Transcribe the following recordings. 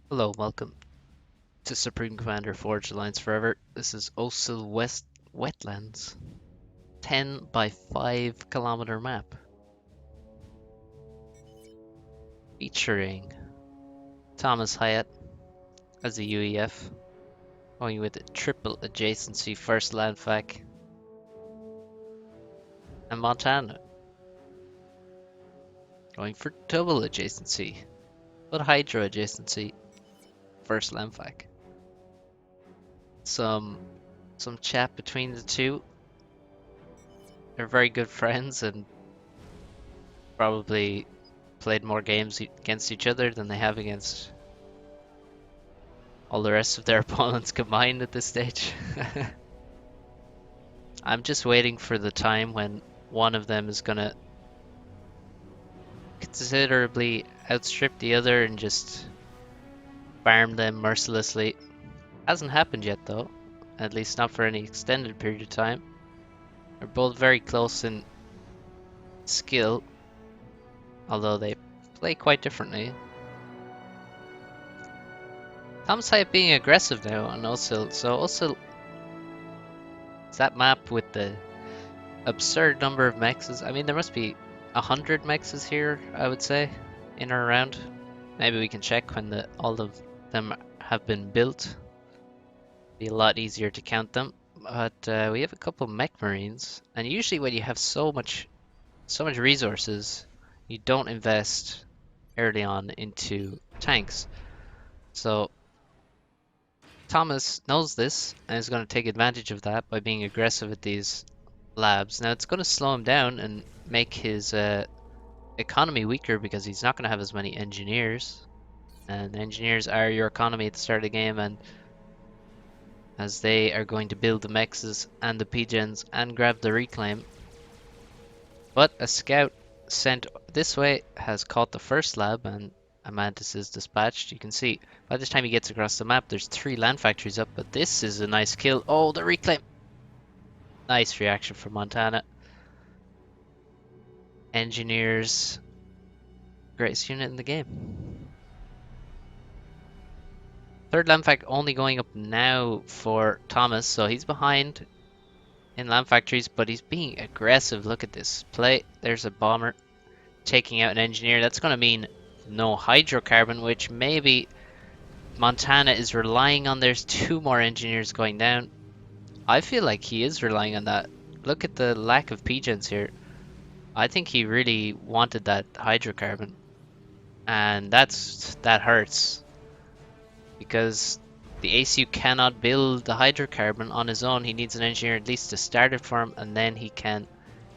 Hello, welcome to Supreme Commander Forge Alliance Forever. This is Osil West Wetlands. 10 by 5 kilometer map. Featuring ThomasHiatt as a UEF. Going with a triple adjacency first land fac. And Montana. Going for double adjacency. But hydro adjacency first land fac. Some chat between the two. They're very good friends and probably played more games against each other than they have against all the rest of their opponents combined at this stage. I'm just waiting for the time when one of them is gonna considerably outstrip the other and just farm them mercilessly. Hasn't happened yet though, at least not for any extended period of time. They're both very close in skill, although they play quite differently. ThomasHiatt being aggressive now on Osil, so Osil is that map with the absurd number of mexes. I mean, there must be 100 mexes here, I would say, in or around. Maybe we can check when all of them have been built. Be a lot easier to count them. But we have a couple mech marines, and usually when you have so much resources, you don't invest early on into tanks. So Thomas knows this and is going to take advantage of that by being aggressive at these labs. Now it's going to slow him down and make his economy weaker because he's not going to have as many engineers. And engineers are your economy at the start of the game, and as they are going to build the mexes and the PGens and grab the reclaim. But a scout sent this way has caught the first lab and a mantis is dispatched. You can see by the time he gets across the map there's 3 land factories up, but this is a nice kill. Oh, the reclaim! Nice reaction from Montana. Engineers, greatest unit in the game. Third land fact only going up now for Thomas, so he's behind in land factories, but he's being aggressive. Look at this play. There's a bomber taking out an engineer. That's going to mean no hydrocarbon, which maybe Montana is relying on. There's 2 more engineers going down. I feel like he is relying on that. Look at the lack of PGens here. I think he really wanted that hydrocarbon, and that hurts because the ACU cannot build the hydrocarbon on his own. He needs an engineer at least to start it for him, and then he can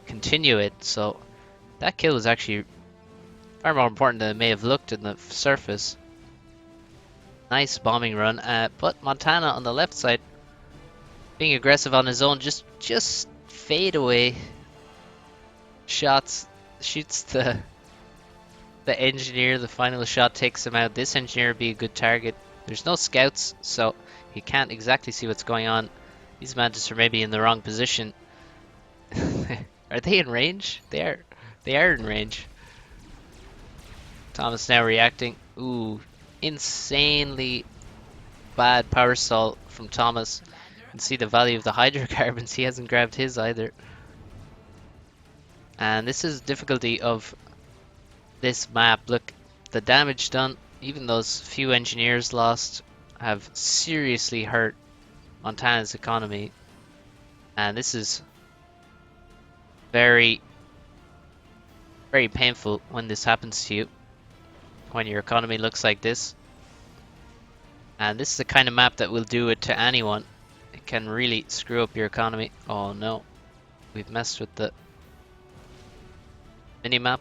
continue it. So that kill is actually far more important than it may have looked in the surface. Nice bombing run, but Montana on the left side being aggressive on his own, just fade away shots, shoots the engineer. The final shot takes him out. This engineer would be a good target. There's no scouts, so he can't exactly see what's going on. These mantis are maybe in the wrong position. Are they in range? They are in range. Thomas now reacting. Ooh, insanely bad power stall from Thomas. You can see the value of the hydrocarbons. He hasn't grabbed his either. And this is the difficulty of this map. Look, the damage done, even those few engineers lost, have seriously hurt Montana's economy. And this is very, very painful when this happens to you, when your economy looks like this. And this is the kind of map that will do it to anyone. It can really screw up your economy. Oh no, we've messed with the mini-map.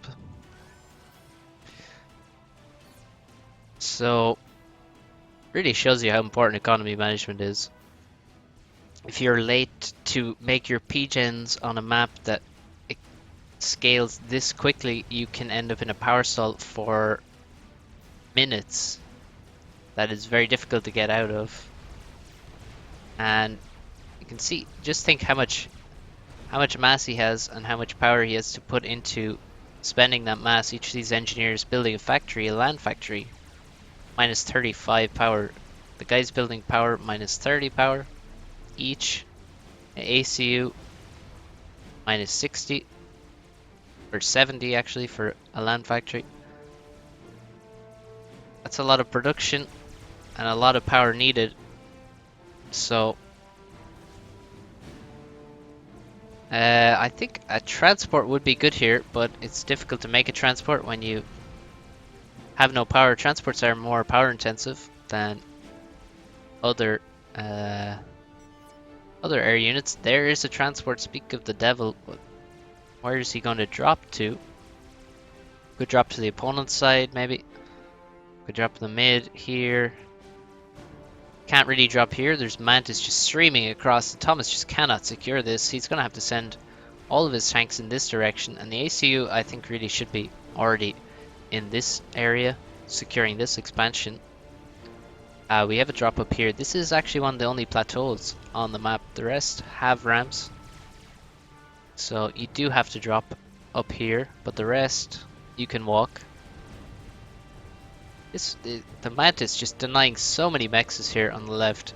So, really shows you how important economy management is. If you're late to make your PGens on a map that it scales this quickly, you can end up in a power stall for minutes. That is very difficult to get out of. And you can see, just think how much mass he has and how much power he has to put into spending that mass. Each of these engineers building a factory, a land factory, minus 35 power. The guys building power minus 30 power each. ACU minus 60 or 70 actually for a land factory. That's a lot of production and a lot of power needed. So I think a transport would be good here, but it's difficult to make a transport when you have no power. Transports are more power intensive than other air units. There is a transport, speak of the devil. Where is he going to drop to? Could drop to the opponent's side, maybe. Could drop in the mid here. Can't really drop here. There's Mantis just streaming across. Thomas just cannot secure this. He's going to have to send all of his tanks in this direction. And the ACU, I think, really should be already in this area, securing this expansion. We have a drop up here. This is actually one of the only plateaus on the map. The rest have ramps. So you do have to drop up here, but the rest you can walk. The Mantis just denying so many mexes here on the left.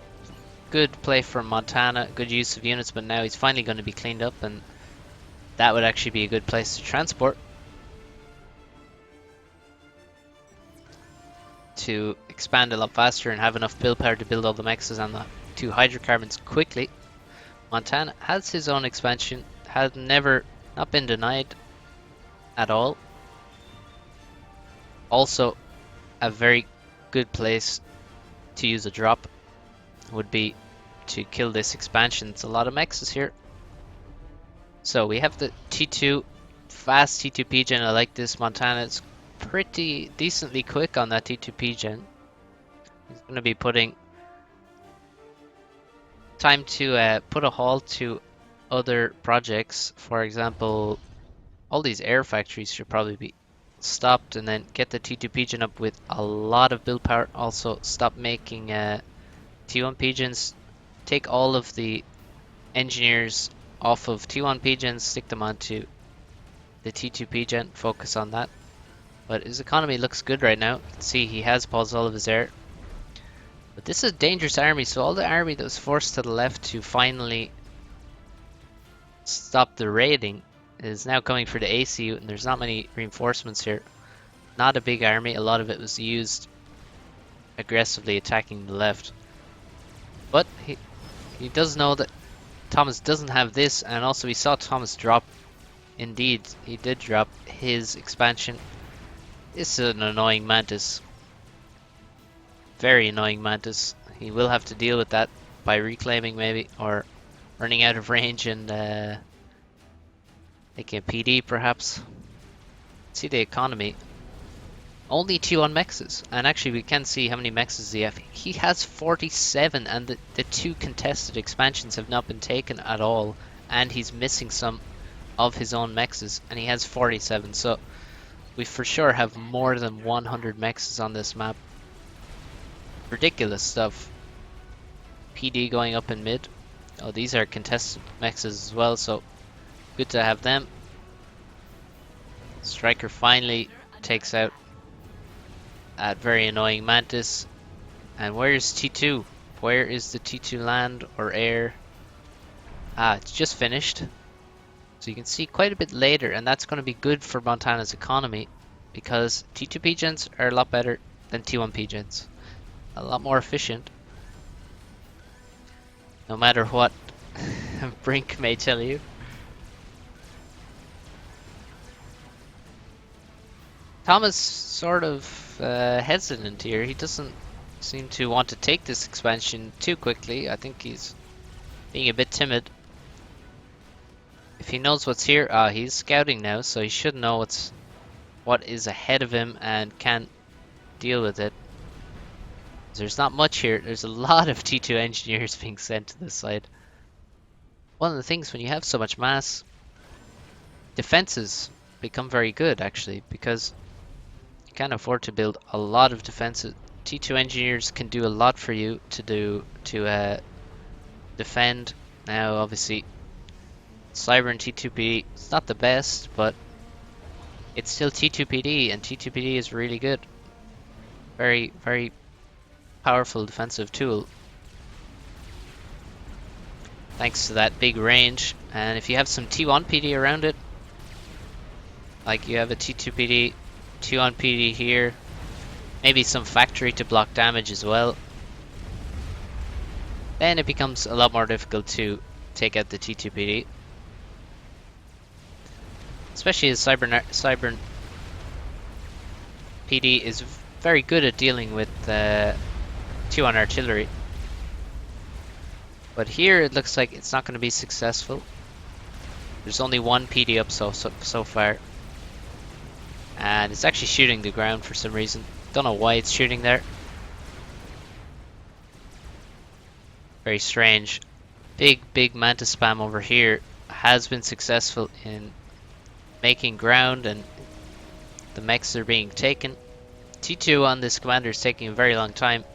Good play from Montana, good use of units, but now he's finally going to be cleaned up, and that would actually be a good place to transport. To expand a lot faster and have enough build power to build all the mexes and the 2 hydrocarbons quickly. Montana has his own expansion, has never not been denied at all. Also, a very good place to use a drop would be to kill this expansion. It's a lot of mexes here. So we have the T2, fast T2P gen. I like this. Montana is pretty decently quick on that T2P gen. He's going to be putting time to put a halt to other projects. For example, all these air factories should probably be stopped, and then get the T2 pigeon up with a lot of build power. Also stop making T1 pigeons. Take all of the engineers off of T1 pigeons, stick them onto the T2 pigeon, focus on that. But his economy looks good right now. You can see he has paused all of his air. But this is a dangerous army, so all the army that was forced to the left to finally stop the raiding is now coming for the ACU, and there's not many reinforcements here. Not a big army, a lot of it was used aggressively attacking the left. But he does know that Thomas doesn't have this, and also we saw Thomas drop. Indeed, he did drop his expansion. This is an annoying Mantis. Very annoying Mantis. He will have to deal with that by reclaiming maybe, or running out of range and making a PD perhaps. See the economy. Only 2 on mexes, and actually we can see how many mexes he has. He has 47, and the 2 contested expansions have not been taken at all, and he's missing some of his own mexes, and he has 47. So we for sure have more than 100 mexes on this map. Ridiculous stuff. PD going up in mid. Oh, these are contested mexes as well, so good to have them. Striker finally takes out that very annoying Mantis. And where's T2? Where is the T2 land or air? Ah, it's just finished. So you can see quite a bit later, and that's going to be good for Montana's economy, because T2 pigeons are a lot better than T1 pigeons. A lot more efficient. No matter what Brink may tell you. Thomas sort of hesitant here. He doesn't seem to want to take this expansion too quickly. I think he's being a bit timid. If he knows what's here, he's scouting now, so he should know what is ahead of him and can deal with it. There's not much here. There's a lot of T2 engineers being sent to this side. One of the things when you have so much mass, defenses become very good actually, because you can't afford to build a lot of defenses. T2 engineers can do a lot for you to defend. Now obviously Cyber and T2PD, it's not the best, but it's still T2PD, and T2PD is really good. Very, very powerful defensive tool. Thanks to that big range. And if you have some T1 PD around it, like you have a T2 PD, T1 PD here, maybe some factory to block damage as well, then it becomes a lot more difficult to take out the T2 PD. Especially as Cyber PD is very good at dealing with T1 artillery. But here it looks like it's not going to be successful. There's only one PD up so far. And it's actually shooting the ground for some reason. Don't know why it's shooting there. Very strange. Big Mantis spam over here has been successful in making ground, and the mechs are being taken. T2 on this commander is taking a very long time.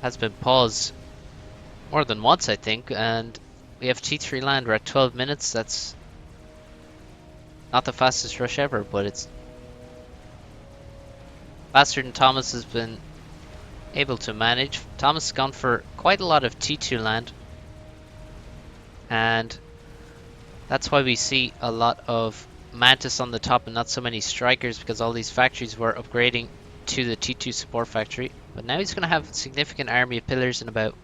Has been paused more than once, I think, and we have T3 land. We're at 12 minutes. That's not the fastest rush ever, but it's faster than Thomas has been able to manage. Thomas has gone for quite a lot of T2 land, and that's why we see a lot of Mantis on the top and not so many strikers, because all these factories were upgrading to the T2 support factory. But now he's going to have a significant army of pillars in about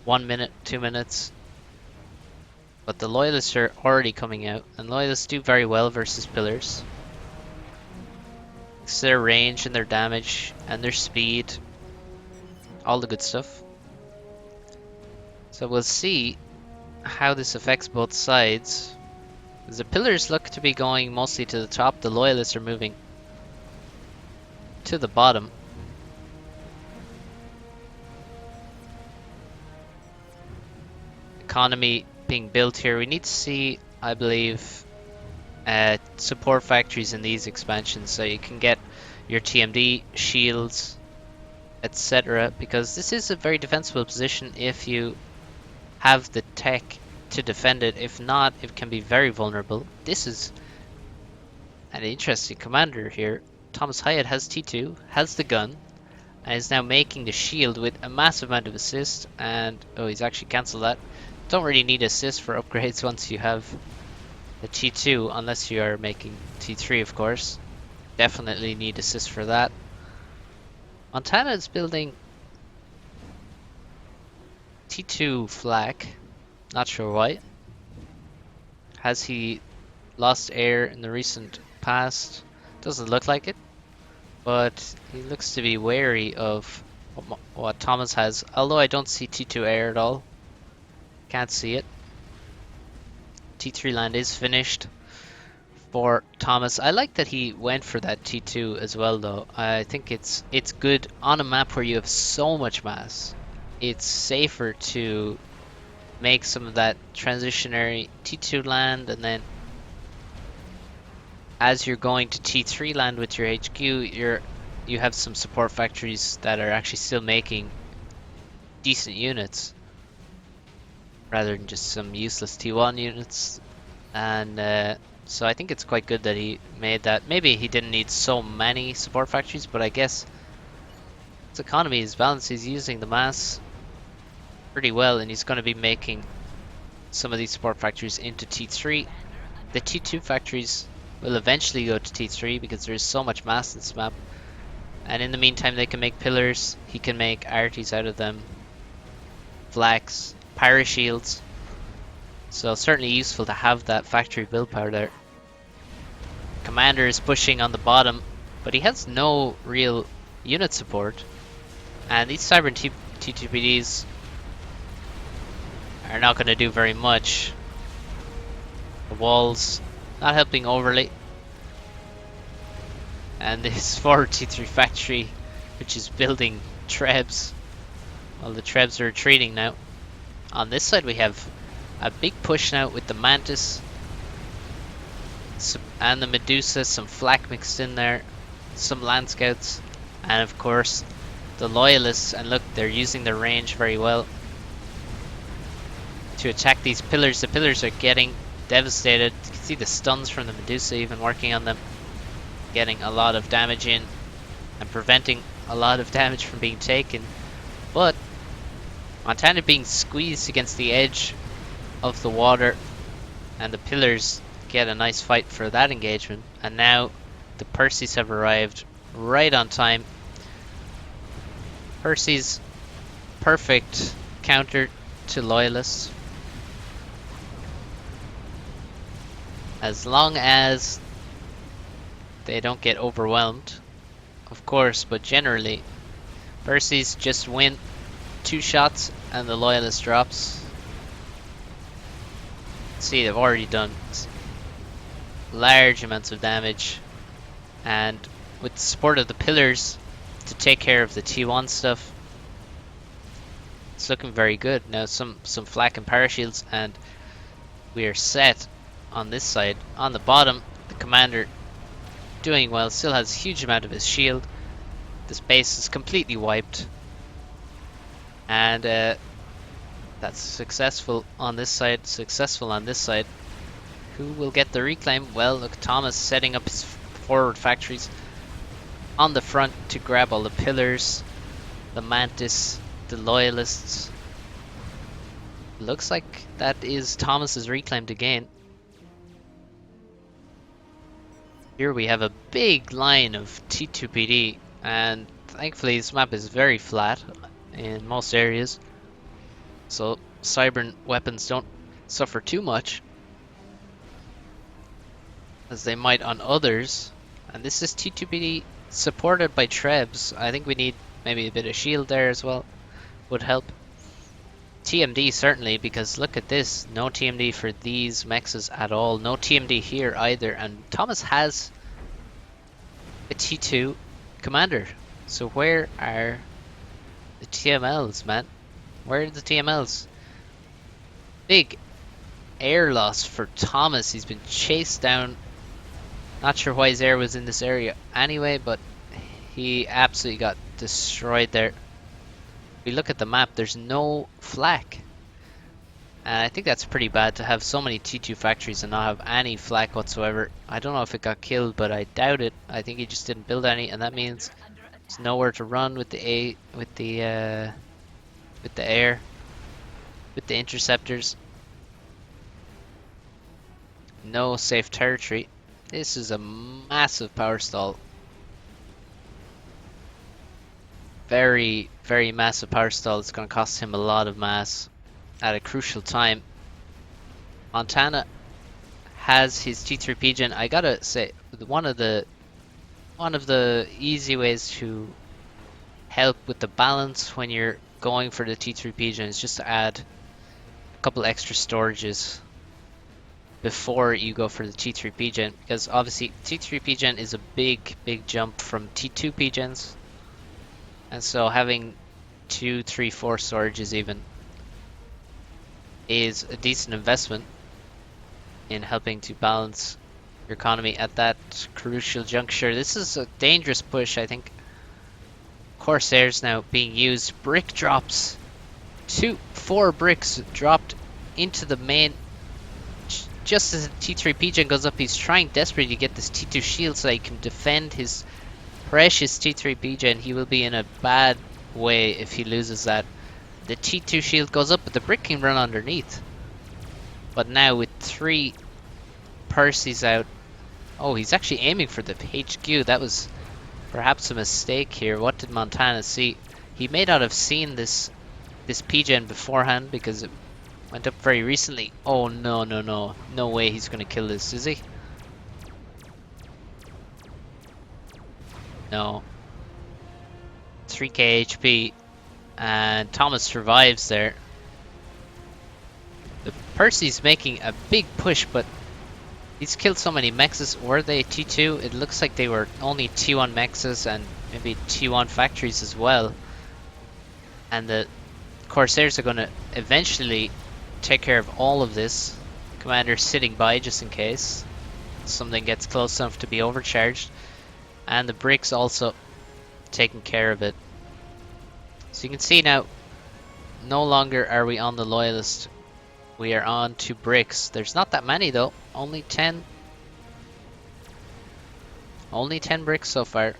1 minute, 2 minutes. But the loyalists are already coming out, and loyalists do very well versus pillars. It's their range and their damage and their speed, all the good stuff. So we'll see how this affects both sides. The pillars look to be going mostly to the top. The loyalists are moving to the bottom. Economy being built here. We need to see, I believe, support factories in these expansions so you can get your TMD, shields, etc. Because this is a very defensible position if you have the tech to defend it. If not, it can be very vulnerable. This is an interesting commander here. ThomasHiatt has T2, has the gun, and is now making the shield with a massive amount of assist. And oh, he's actually cancelled that. Don't really need assist for upgrades once you have the T2, unless you are making T3, of course. Definitely need assist for that. Montana is building T2 flak. Not sure why. Has he lost air in the recent past? Doesn't look like it. But he looks to be wary of what Thomas has. Although I don't see T2 air at all. Can't see it. T3 land is finished for Thomas. I like that he went for that T2 as well, though. I think it's good on a map where you have so much mass. It's safer to make some of that transitionary T2 land, and then as you're going to T3 land with your HQ, you have some support factories that are actually still making decent units, rather than just some useless T1 units. And so I think it's quite good that he made that. Maybe he didn't need so many support factories, but I guess his economy is balanced. He's using the mass pretty well, and he's going to be making some of these support factories into T3. The T2 factories will eventually go to T3 because there is so much mass in this map. And in the meantime, they can make pillars. He can make arties out of them, flags, parashields. So certainly useful to have that factory build power there. Commander is pushing on the bottom, but he has no real unit support. And these Cyber T2PDs are not going to do very much. The walls not helping overly. And this forward T3 factory, which is building trebs. Well, the trebs are retreating now. On this side we have a big push now with the Mantis and the Medusa, some flak mixed in there, some land scouts, and of course the loyalists. And look, they're using their range very well to attack these pillars. The pillars are getting devastated. You can see the stuns from the Medusa even working on them, getting a lot of damage in. and preventing a lot of damage from being taken. But Montana being squeezed against the edge of the water, and the pillars get a nice fight for that engagement. And now the Percys have arrived right on time. Percy's perfect counter to loyalists. As long as they don't get overwhelmed, of course, but generally Percy's just win 2 shots and the loyalist drops. See, they've already done large amounts of damage, and with the support of the pillars to take care of the T1 stuff, it's looking very good. Now some flak and parashields, and we are set on this side. On the bottom, the commander doing well, still has a huge amount of his shield. This base is completely wiped, and that's successful on this side, successful on this side. Who will get the reclaim? Well, look, Thomas setting up his forward factories on the front to grab all the pillars, the mantis, the loyalists. Looks like that is Thomas's reclaimed again. Here we have a big line of T2PD, and thankfully this map is very flat in most areas, so Cybern weapons don't suffer too much as they might on others. And this is T2PD supported by Trebs. I think we need maybe a bit of shield there as well, would help. TMD certainly, because look at this, no TMD for these mexes at all, no TMD here either, and Thomas has a T2 commander. So where are the TMLs, man? Where are the TMLs? Big air loss for Thomas. He's been chased down. Not sure why his air was in this area anyway, but he absolutely got destroyed there. If we look at the map, there's no flak. And I think that's pretty bad to have so many T2 factories and not have any flak whatsoever. I don't know if it got killed, but I doubt it. I think he just didn't build any, and that means there's nowhere to run with the air, with the interceptors. No safe territory. This is a massive power stall. Very, very massive power stall. It's going to cost him a lot of mass at a crucial time. Montana has his T3 Pigeon. I gotta say, one of the easy ways to help with the balance when you're going for the T3 Pigeon is just to add a couple extra storages before you go for the T3 Pigeon, because obviously T3 Pigeon is a big jump from T2 Pigeons, and so having 2, 3, 4 storages even is a decent investment in helping to balance your economy at that crucial juncture. This is a dangerous push, I think. Corsairs now being used. Brick drops. 4 bricks dropped into the main. Just as the T3 Pigeon goes up, he's trying desperately to get this T2 shield so he can defend his precious T3 Pigeon. He will be in a bad way if he loses that. The T2 shield goes up, but the brick can run underneath. But now with 3 Percys out, oh, he's actually aiming for the HQ. That was perhaps a mistake here. What did Montana see? He may not have seen this Pigeon beforehand because it went up very recently. Oh no, no way he's gonna kill this, is he? No. 3k HP, and Thomas survives there. The Percy's making a big push, but he's killed so many mexes. Were they T2? It looks like they were only T1 mexes and maybe T1 factories as well. And the Corsairs are going to eventually take care of all of this. Commander's sitting by just in case something gets close enough to be overcharged. And the bricks also taking care of it. So you can see now, no longer are we on the loyalist. We are on to bricks. There's not that many though. Only 10. Only 10 bricks so far.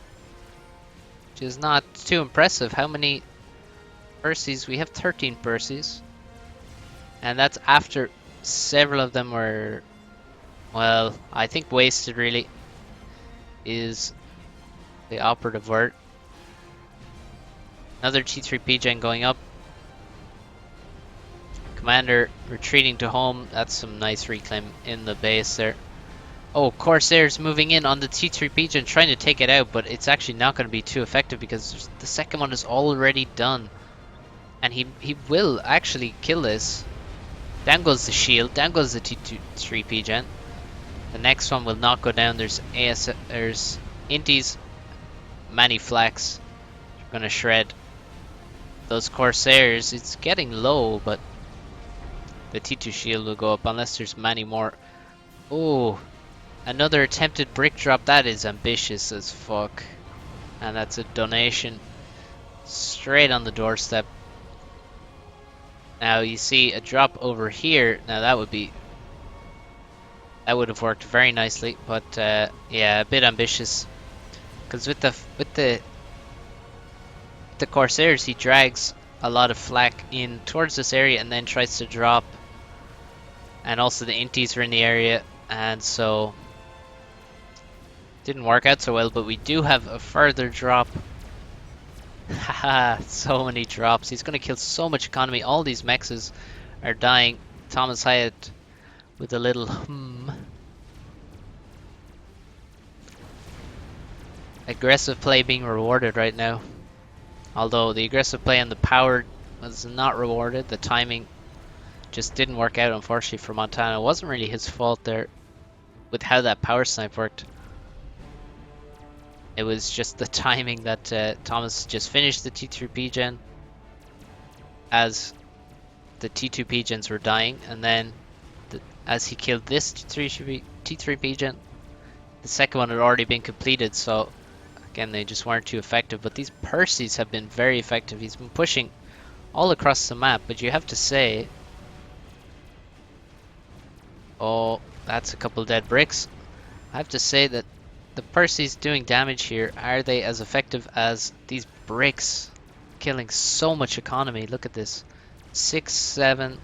which is not too impressive. How many Percies? We have 13 Percies. And that's after several of them were, well, I think wasted really is the operative word. Another T3P gen going up. Commander retreating to home. That's some nice reclaim in the base there. Oh, Corsairs moving in on the T3P gen, trying to take it out, but it's actually not going to be too effective because the second one is already done. And he will actually kill this. Down goes the shield, down goes the T3P gen. The next one will not go down. There's Inties, Manny Flax. Gonna shred those Corsairs. It's getting low, but the T2 shield will go up unless there's many more. Oh, another attempted brick drop. That is ambitious as fuck. And that's a donation straight on the doorstep. Now you see a drop over here. Now that would have worked very nicely, but yeah, a bit ambitious. Because with the Corsairs, he drags a lot of flak in towards this area and then tries to drop. And also the Inties are in the area, and so didn't work out so well. But we do have a further drop. Haha, so many drops. He's gonna kill so much economy. All these mexes are dying. ThomasHiatt with a little Aggressive play being rewarded right now. Although the aggressive play and the power was not rewarded. The timing just didn't work out, unfortunately, for Montana. It wasn't really his fault there with how that power snipe worked. It was just the timing that Thomas just finished the T3P gen as the T2P gens were dying, and then as he killed this T3P gen, the second one had already been completed, so again they just weren't too effective. But these Percies have been very effective. He's been pushing all across the map, but you have to say, oh, that's a couple dead bricks. I have to say that the Percy's doing damage here. Are they as effective as these bricks? Killing so much economy. Look at this. 6, 7.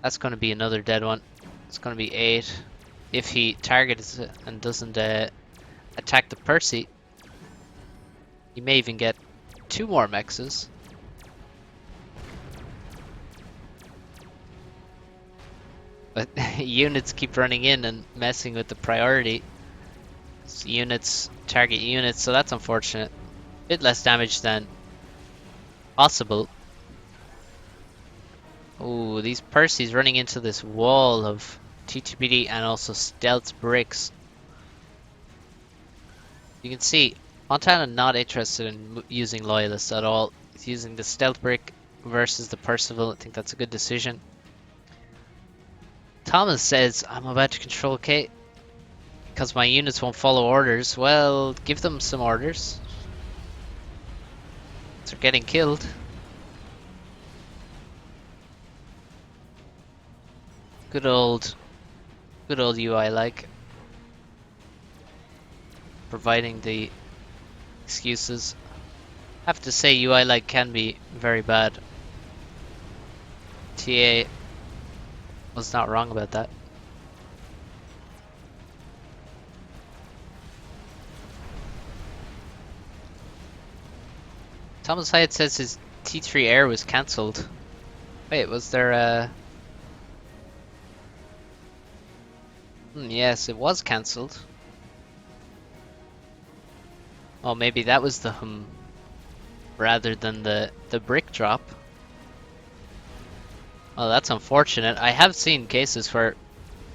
That's going to be another dead one. It's going to be 8. If he targets it and doesn't attack the Percy, he may even get 2 more mexes. But units keep running in and messing with the priority. So units target units, so that's unfortunate. Bit less damage than possible. Oh, these Percy's running into this wall of T2PD and also stealth bricks. You can see Montana not interested in using loyalists at all. He's using the stealth brick versus the Percival. I think that's a good decision. Thomas says, I'm about to control K because my units won't follow orders. Well, give them some orders. They're getting killed. Good old UI like. Providing the excuses. I have to say UI like can be very bad. TA was not wrong about that. ThomasHiatt says his T3 Air was cancelled. Wait, was there a... yes, it was cancelled. Oh, maybe that was the rather than the brick drop. Oh, that's unfortunate. I have seen cases where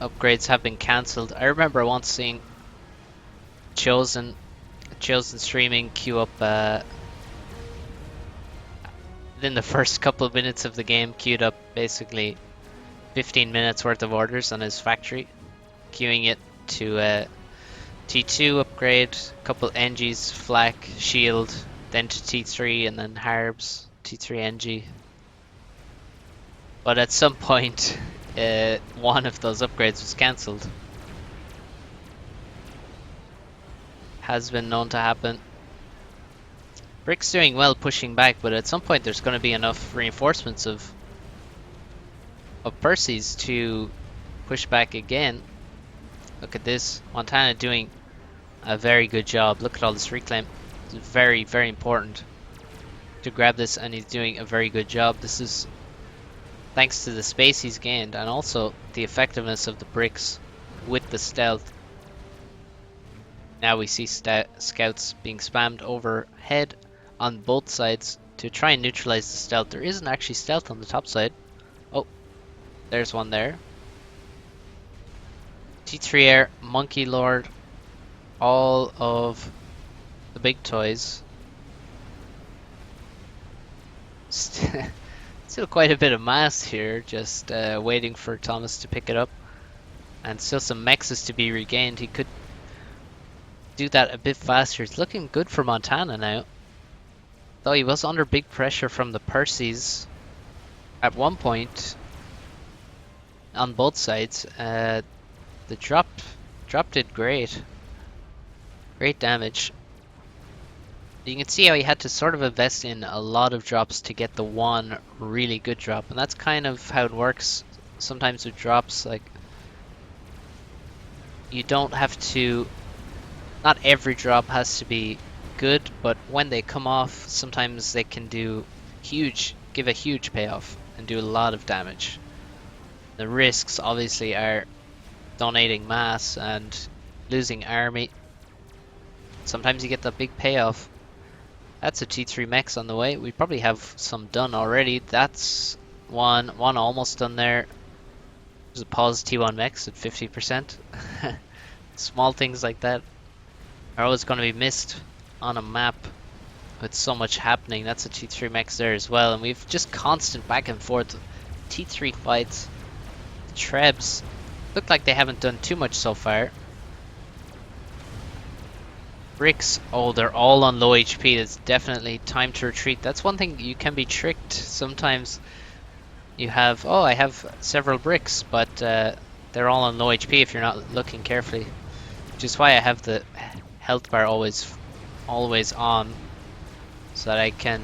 upgrades have been cancelled. I remember once seeing Chosen streaming queue up within the first couple of minutes of the game, queued up basically 15 minutes worth of orders on his factory, queuing it to T2 upgrade, a couple NGs, flak, shield, then to T3 and then Harbs, T3 NG. But at some point, one of those upgrades was cancelled. Has been known to happen. Brick's doing well pushing back, but at some point there's going to be enough reinforcements of Percy's to push back again. Look at this. Montana doing a very good job. Look at all this reclaim. It's very, very important to grab this, and he's doing a very good job. This is thanks to the space he's gained and also the effectiveness of the bricks with the stealth. Now we see scouts being spammed overhead on both sides to try and neutralize the stealth. There isn't actually stealth on the top side. Oh, there's one there. T3 Air, Monkey Lord, all of the big toys. Still quite a bit of mass here, just waiting for Thomas to pick it up. And still some mexes to be regained. He could do that a bit faster. It's looking good for Montana now. Though he was under big pressure from the Percys at one point on both sides. The drop did great. Great damage. You can see how he had to sort of invest in a lot of drops to get the one really good drop. And that's kind of how it works sometimes with drops. Like, you don't have to... Not every drop has to be good, but when they come off, sometimes they can give a huge payoff and do a lot of damage. The risks obviously are donating mass and losing army. Sometimes you get that big payoff. That's a T3 mechs on the way. We probably have some done already. That's one almost done there. There's a pause T1 mechs at 50%. Small things like that are always going to be missed on a map with so much happening. That's a T3 mechs there as well. And we've just constant back and forth T3 fights. The Trebs look like they haven't done too much so far. Bricks, oh, they're all on low HP. It's definitely time to retreat. That's one thing, you can be tricked. Sometimes you have, oh, I have several bricks, but they're all on low HP if you're not looking carefully. Which is why I have the health bar always on, so that I can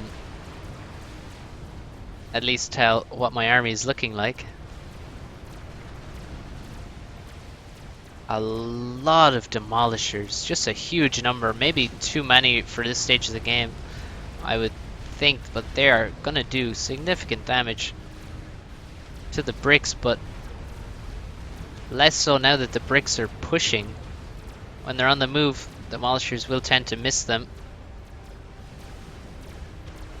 at least tell what my army is looking like. A lot of demolishers, just a huge number, maybe too many for this stage of the game, I would think, but they are gonna do significant damage to the bricks, but less so now that the bricks are pushing. When they're on the move, demolishers will tend to miss them.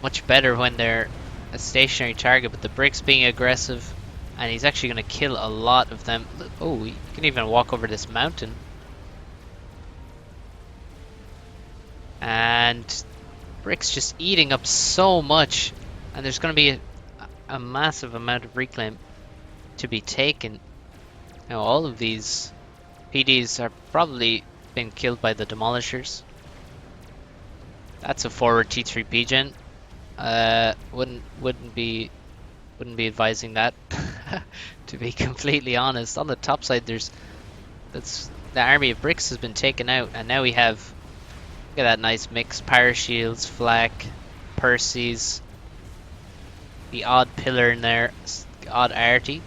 Much better when they're a stationary target, but the bricks being aggressive, and he's actually going to kill a lot of them. Oh, he can even walk over this mountain. And bricks just eating up so much, and there's going to be a massive amount of reclaim to be taken. Now all of these PDs are probably been killed by the demolishers. That's a forward T3 PGen. Wouldn't be advising that. To be completely honest, on the top side, the army of bricks has been taken out, and now we have, look at that nice mix: parashields, flak, Percys, the odd pillar in there, odd arty.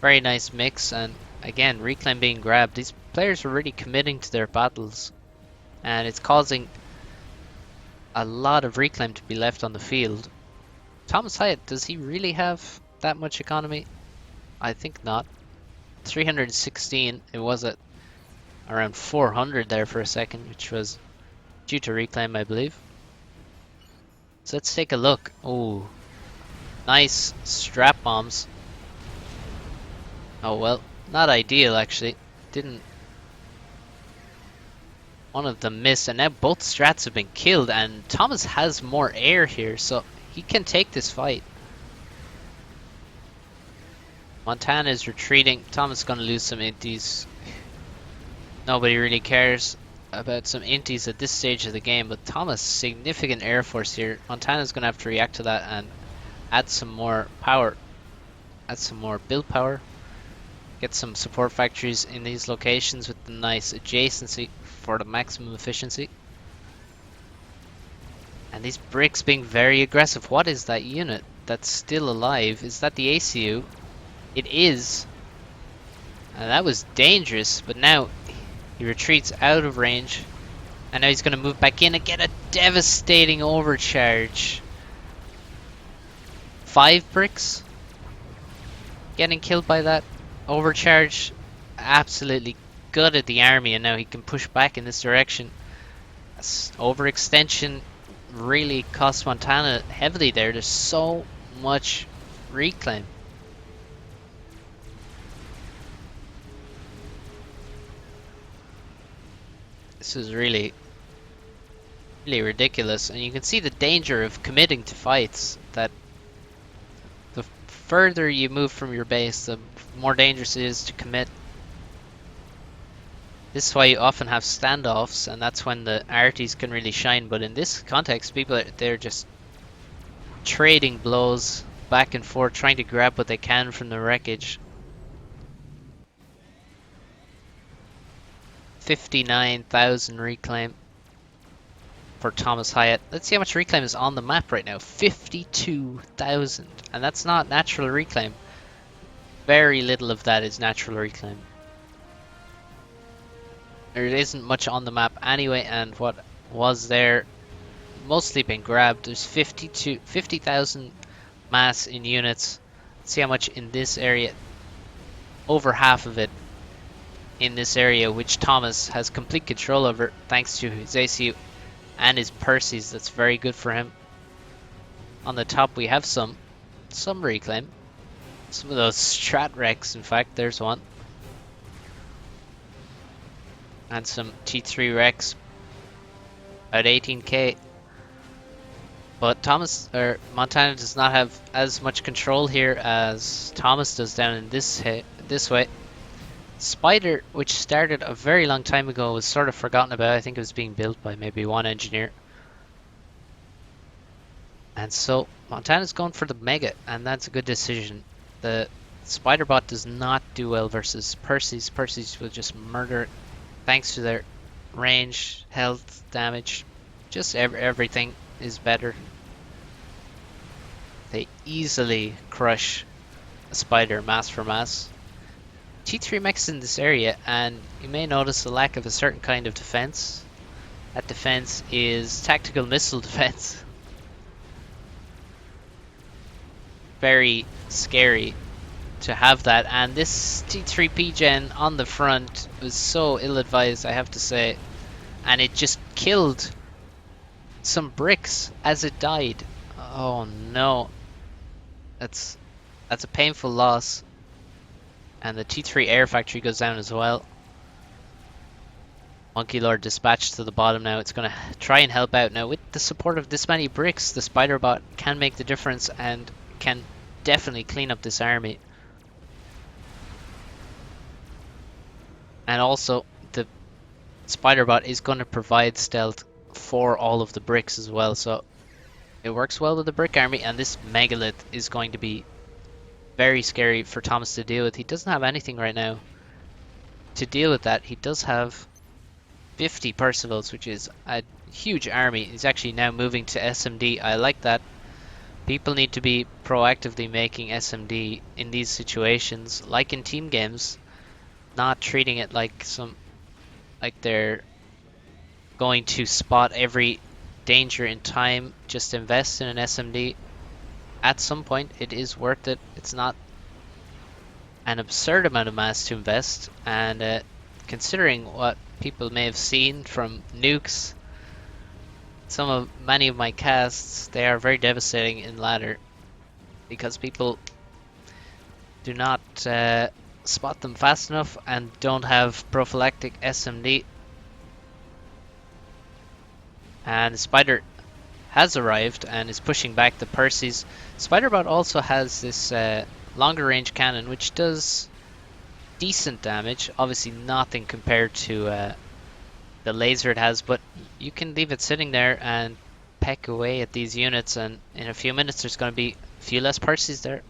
Very nice mix, and again, reclaim being grabbed. These players are really committing to their battles, and it's causing a lot of reclaim to be left on the field. ThomasHiatt, does he really have that much economy? I think not. 316, it was at around 400 there for a second, which was due to reclaim, I believe. So let's take a look. Oh, nice strap bombs. Oh well, not ideal actually. One of them missed, and now both strats have been killed, and Thomas has more air here, so he can take this fight. Montana is retreating. Thomas is going to lose some inties. Nobody really cares about some inties at this stage of the game, but Thomas, significant air force here. Montana is going to have to react to that and add some more power. Add some more build power. Get some support factories in these locations with the nice adjacency for the maximum efficiency. And these bricks being very aggressive. What is that unit that's still alive? Is that the ACU? It is. And that was dangerous, but now he retreats out of range. And now he's going to move back in and get a devastating overcharge. 5 bricks getting killed by that overcharge. Absolutely gutted the army, and now he can push back in this direction. Overextension really cost Montana heavily there. There's so much reclaim. This is really ridiculous, and you can see the danger of committing to fights, that the further you move from your base, the more dangerous it is to commit. This is why you often have standoffs, and that's when the arties can really shine. But in this context, they're just trading blows back and forth, trying to grab what they can from the wreckage. 59,000 reclaim for ThomasHiatt. Let's see how much reclaim is on the map right now. 52,000, and that's not natural reclaim. Very little of that is natural reclaim. There isn't much on the map anyway, and what was there mostly been grabbed. There's 50,000 mass in units. Let's see how much in this area. Over half of it in this area, which Thomas has complete control over thanks to his ACU and his Percy's. That's very good for him. On the top we have some reclaim. Some of those strat wrecks, in fact, there's one. And some T3 wrecks. About 18k. But Montana does not have as much control here as Thomas does down in this way. Spider, which started a very long time ago, was sort of forgotten about. I think it was being built by maybe one engineer. And so Montana's going for the Mega, and that's a good decision. The Spider bot does not do well versus Percy's. Percy's will just murder it thanks to their range, health, damage. Just everything is better. They easily crush a Spider mass for mass. T3 mechs in this area, and you may notice the lack of a certain kind of defense. That defense is tactical missile defense. Very scary to have that, and this T3P gen on the front was so ill-advised, I have to say, and it just killed some bricks as it died. Oh no, that's a painful loss. And the T3 air factory goes down as well. Monkey Lord dispatched to the bottom now. It's going to try and help out. Now with the support of this many bricks, the Spider bot can make the difference and can definitely clean up this army. And also the Spider bot is going to provide stealth for all of the bricks as well. So it works well with the brick army, and this megalith is going to be very scary for Thomas to deal with. He doesn't have anything right now to deal with that. He does have 50 Percivals, which is a huge army. He's actually now moving to SMD. I like that. People need to be proactively making SMD in these situations, like in team games, not treating it like they're going to spot every danger in time. Just invest in an SMD. At some point, it is worth it. It's not an absurd amount of mass to invest, and considering what people may have seen from nukes, many of my casts, they are very devastating in ladder because people do not spot them fast enough and don't have prophylactic SMD. And the Spider has arrived and is pushing back the Percy's. Spiderbot also has this longer range cannon, which does decent damage. Obviously nothing compared to the laser it has, but you can leave it sitting there and peck away at these units, and in a few minutes there's going to be a few less Percy's there.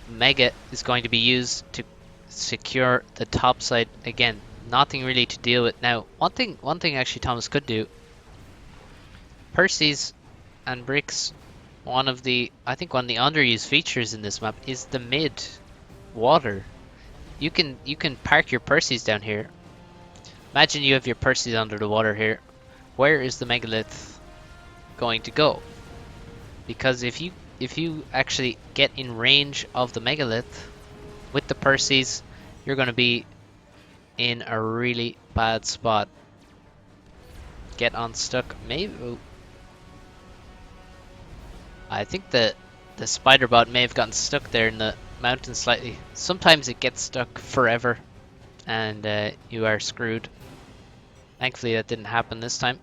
Mega is going to be used to secure the top side again. Nothing really to deal with. Now, one thing actually Thomas could do. Percy's and bricks. I think one of the underused features in this map is the mid water. You can park your Percy's down here. Imagine you have your Percy's under the water here. Where is the megalith going to go? Because if you actually get in range of the megalith with the Percy's, you're going to be in a really bad spot. Get unstuck. Maybe. Oh. I think the spider bot may have gotten stuck there in the mountain slightly. Sometimes it gets stuck forever, and you are screwed. Thankfully, that didn't happen this time.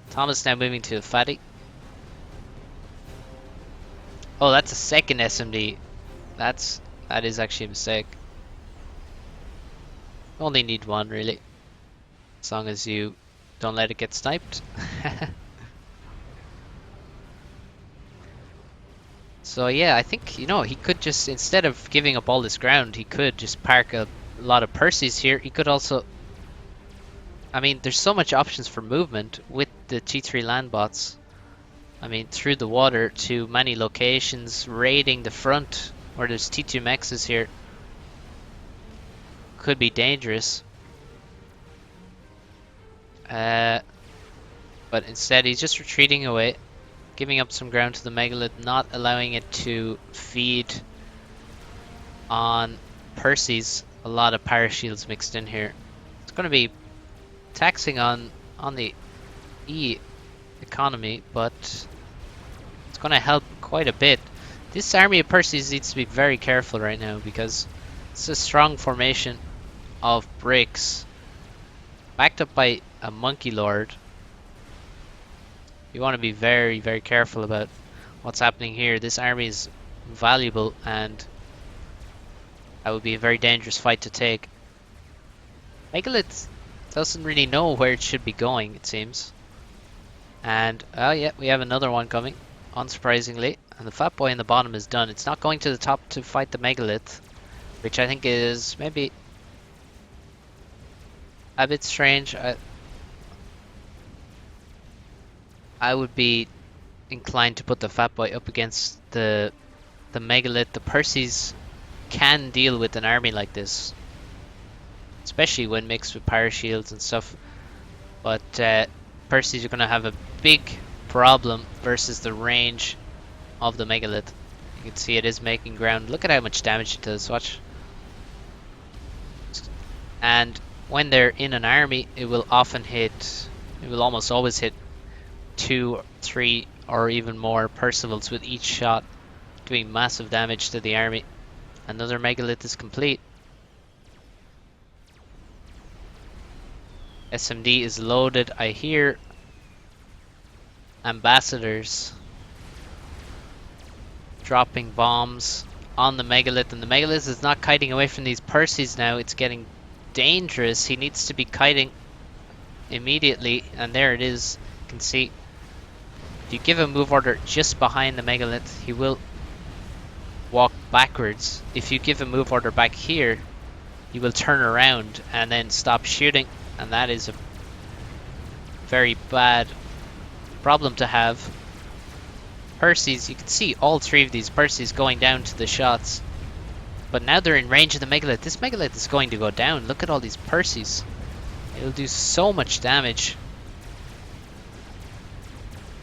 Thomas now moving to the fatty. Oh, that's a second SMD. That is actually a mistake. Only need one, really. As long as you don't let it get sniped. So yeah, I think, he could just, instead of giving up all this ground, he could just park a lot of Percy's here. He could also, I mean, there's so much options for movement with the T3 land bots. I mean, through the water to many locations, raiding the front, where there's T2 mexes here. Could be dangerous. But instead he's just retreating away, giving up some ground to the megalith, not allowing it to feed on Percy's. A lot of parashields mixed in here. It's going to be taxing on the E economy, but it's going to help quite a bit. This army of Percy's needs to be very careful right now because it's a strong formation of bricks backed up by a monkey lord. You want to be very, very careful about what's happening here. This army is valuable, and that would be a very dangerous fight to take. Megalith doesn't really know where it should be going, it seems. And, oh yeah, we have another one coming, unsurprisingly. And the fat boy in the bottom is done. It's not going to the top to fight the megalith, which I think is maybe a bit strange. I would be inclined to put the fat boy up against the megalith. The Percy's can deal with an army like this, especially when mixed with parashields and stuff. But Percy's are going to have a big problem versus the range of the megalith. You can see it is making ground. Look at how much damage it does. Watch. And when they're in an army, it will often hit. It will almost always hit 2, 3, or even more Percivals with each shot, doing massive damage to the army. Another megalith is complete. SMD is loaded. I hear ambassadors dropping bombs on the megalith, and the megalith is not kiting away from these Percy's now. It's getting dangerous. He needs to be kiting immediately, and there it is. You can see if you give a move order just behind the megalith, he will walk backwards. If you give a move order back here, he will turn around and then stop shooting, and that is a very bad problem to have. Percy's, you can see all 3 of these Percy's going down to the shots, but now they're in range of the megalith. This megalith is going to go down. Look at all these Percy's. It'll do so much damage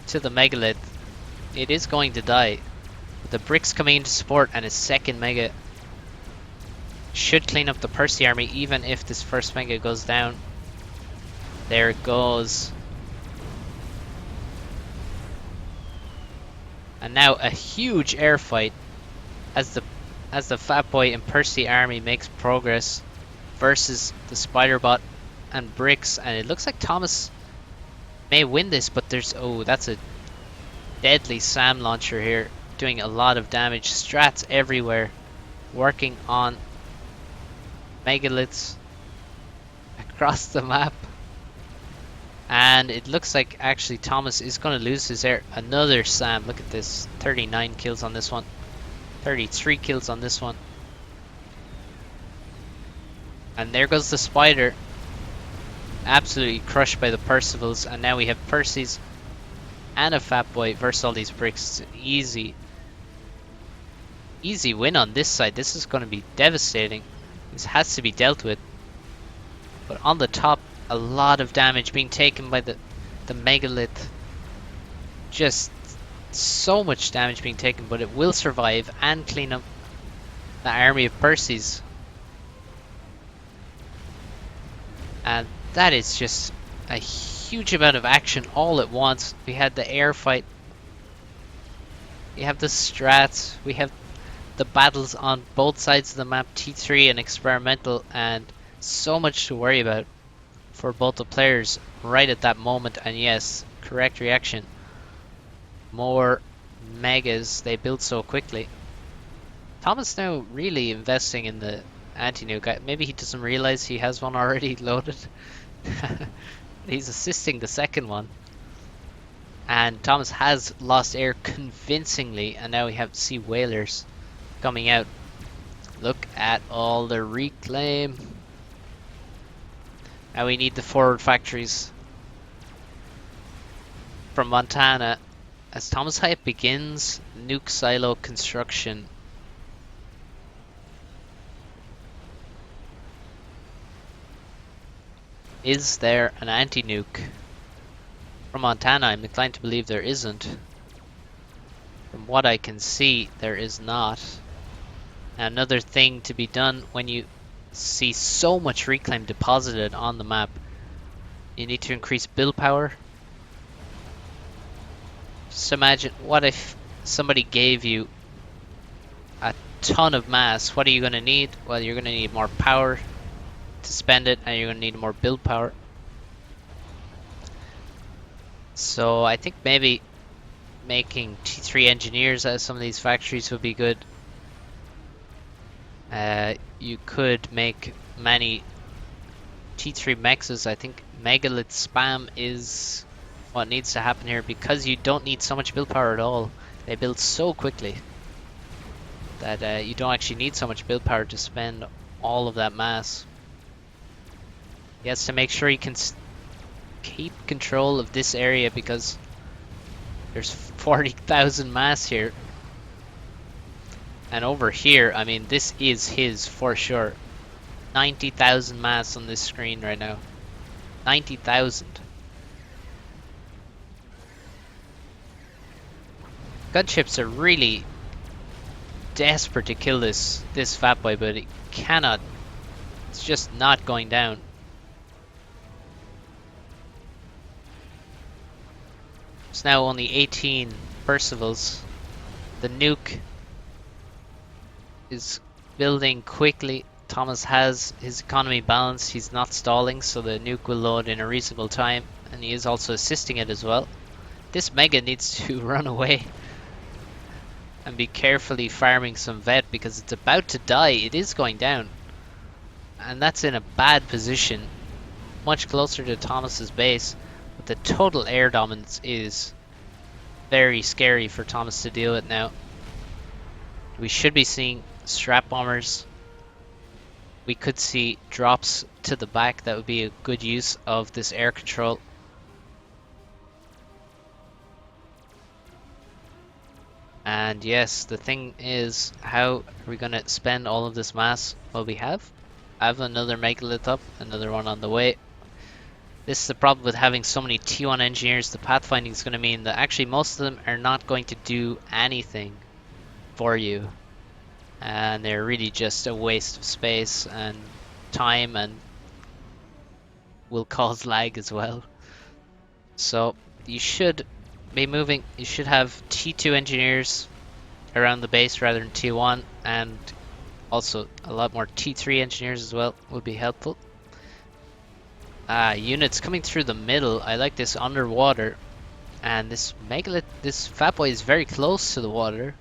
to the megalith. It is going to die. But the bricks coming into support and a second mega should clean up the Percy army, even if this first mega goes down. There it goes. And now a huge air fight as the Fat Boy and Percy army makes progress versus the Spiderbot and bricks, and it looks like Thomas may win this, but there's, oh, that's a deadly SAM launcher here, doing a lot of damage. Strats everywhere, working on megaliths across the map. And it looks like actually Thomas is going to lose his air. Another SAM, look at this, 39 kills on this one, 33 kills on this one. And there goes the spider. absolutely crushed by the Percivals, and now we have Percy's and a Fat Boy versus all these bricks. Easy win on this side. This is going to be devastating. This has to be dealt with. But on the top, a lot of damage being taken by the megalith. Just so much damage being taken, but it will survive and clean up the army of Percy's. And that is just a huge amount of action all at once. We had the air fight. We have the strats. We have the battles on both sides of the map, T3 and experimental, and so much to worry about for both the players right at that moment. And yes, correct reaction. More megas, they build so quickly. Thomas now really investing in the anti-nuke. Maybe he doesn't realize he has one already loaded. He's assisting the second one. And Thomas has lost air convincingly, and now we have Sea Whalers coming out. Look at all the reclaim. Now we need the forward factories from Montana as ThomasHiatt begins nuke silo construction. Is there an anti-nuke? From Montana, I'm inclined to believe there isn't. From what I can see, there is not. Now, another thing to be done when you see so much reclaim deposited on the map, you need to increase build power. Just imagine, what if somebody gave you a ton of mass? What are you going to need? Well, you're going to need more power to spend it, and you're going to need more build power. So I think maybe making T3 engineers out of some of these factories would be good. You could make many T3 mexes. I think megalith spam is what needs to happen here, because you don't need so much build power at all. They build so quickly that you don't actually need so much build power to spend all of that mass. He has to make sure he can keep control of this area, because there's 40,000 mass here. And over here, I mean, this is his for sure. 90,000 mass on this screen right now. 90,000. Gunships are really desperate to kill this fat boy, but it cannot. It's just not going down. It's now only 18 Percivals. The nuke is building quickly. Thomas has his economy balanced. He's not stalling, so the nuke will load in a reasonable time, and he is also assisting it as well. This mega needs to run away and be carefully farming some vet, because it's about to die. It is going down, and that's in a bad position, much closer to Thomas's base. But the total air dominance is very scary for Thomas to deal with now. We should be seeing strap bombers. We could see drops to the back. That would be a good use of this air control. And yes, the thing is, how are we going to spend all of this mass? Well, we have another megalith up, another one on the way. This is the problem with having so many T1 engineers. The pathfinding is going to mean that actually most of them are not going to do anything for you. And they're really just a waste of space and time, and will cause lag as well. So you should be moving. You should have T2 engineers around the base rather than T1, and also a lot more T3 engineers as well would be helpful. Units coming through the middle. I like this underwater, and this megalith, this fat boy is very close to the water,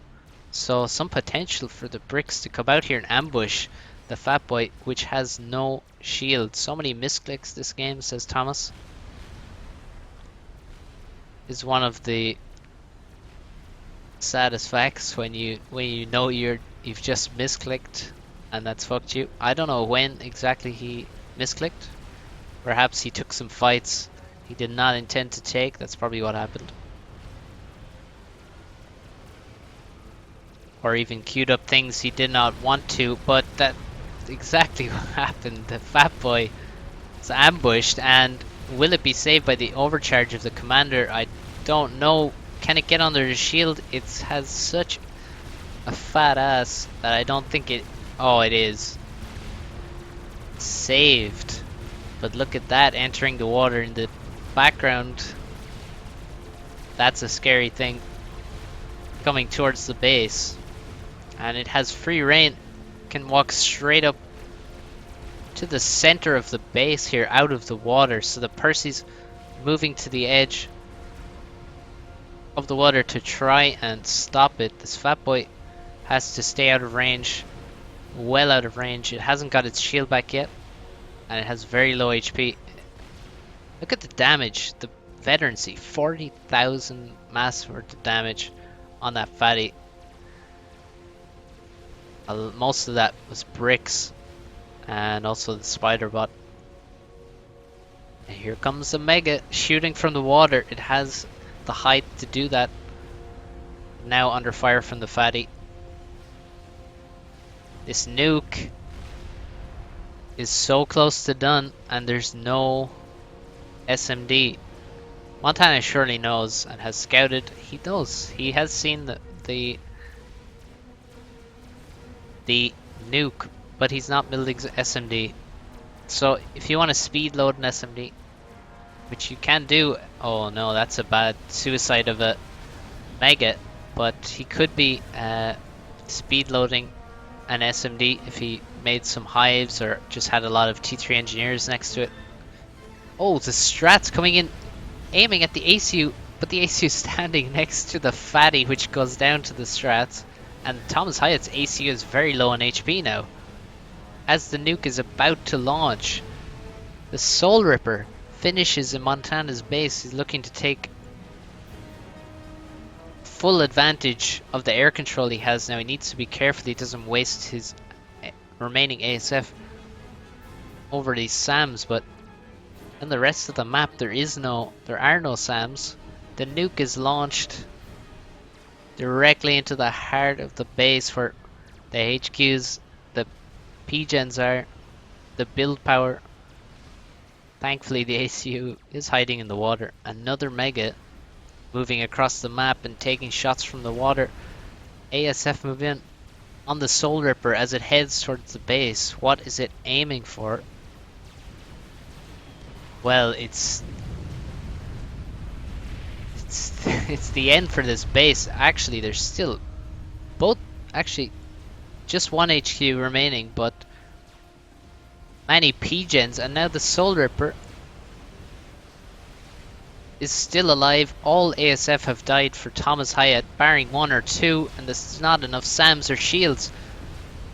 so some potential for the bricks to come out here and ambush the fat boy, which has no shield. So many misclicks this game, says Thomas. Is one of the saddest facts when you know you've just misclicked and that's fucked you. I don't know when exactly he misclicked, Perhaps he took some fights he did not intend to take. That's probably what happened. Or even queued up things he did not want to, but that's exactly what happened. The fat boy was ambushed, and will it be saved by the overcharge of the commander? I don't know. Can it get under the shield? It has such a fat ass that I don't think it... Oh, it is. Saved. But look at that, entering the water in the background. That's a scary thing. Coming towards the base. And it has free reign. Can walk straight up to the center of the base here, out of the water. So the Percy's moving to the edge of the water to try and stop it. This fat boy has to stay out of range. Well out of range. It hasn't got its shield back yet. And it has very low HP. Look at the damage. The veterancy. 40,000 mass worth of damage on that fatty. Most of that was bricks. And also the spider bot. And here comes the Mega shooting from the water. It has the height to do that. Now under fire from the fatty. This nuke is so close to done, and there's no SMD. Montana surely knows and has scouted. He knows. He has seen the nuke, but he's not building SMD. So if you want to speed load an SMD, which you can do... Oh no, that's a bad suicide of a Mega, but he could be speed loading an SMD if he made some hives or just had a lot of T3 engineers next to it. Oh, the strats coming in, aiming at the ACU, but the ACU is standing next to the fatty, which goes down to the strats. And ThomasHiatt's ACU is very low on HP now. As the nuke is about to launch, the Soul Ripper finishes in Montana's base. He's looking to take full advantage of the air control he has now. He needs to be careful he doesn't waste his remaining ASF over these SAMs, but in the rest of the map there are no SAMs. The nuke is launched directly into the heart of the base where the HQs, the PGens are, the build power. Thankfully the ACU is hiding in the water. Another Mega moving across the map and taking shots from the water. ASF move in on the Soul Ripper as it heads towards the base. What is it aiming for? Well, it's the end for this base. Actually, there's still just one HQ remaining, but many PGens, and now the Soul Ripper is still alive. All ASF have died for ThomasHiatt, barring one or two, and there's not enough SAMs or shields.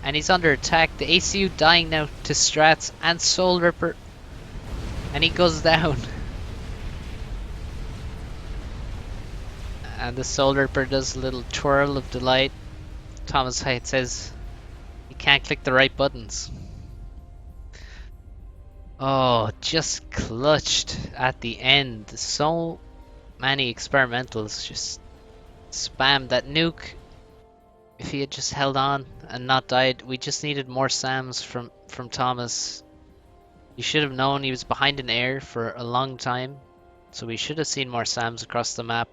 And he's under attack. The ACU dying now to strats and Soul Ripper. And he goes down. And the Soul Ripper does a little twirl of delight. ThomasHiatt says he can't click the right buttons. Oh, just clutched at the end. So many experimentals just spammed that nuke. If he had just held on and not died, we just needed more SAMs from Thomas. He should have known he was behind in air for a long time, so we should have seen more SAMs across the map,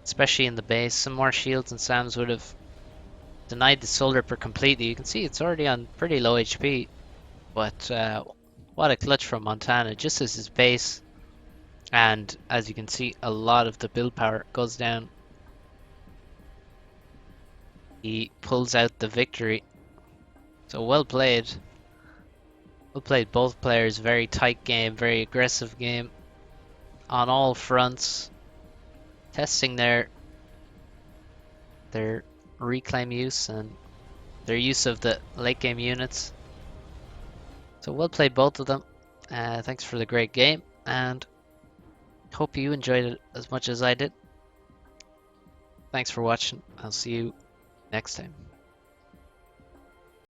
especially in the base. Some more shields and SAMs would have denied the Soul Ripper completely. You can see it's already on pretty low HP, but what a clutch from Montana, just as his base. And as you can see, a lot of the build power goes down. He pulls out the victory. So well played. Well played both players. Very tight game, very aggressive game on all fronts. Testing their reclaim use and their use of the late game units. So well played both of them. Thanks for the great game, and hope you enjoyed it as much as I did. Thanks for watching. I'll see you next time.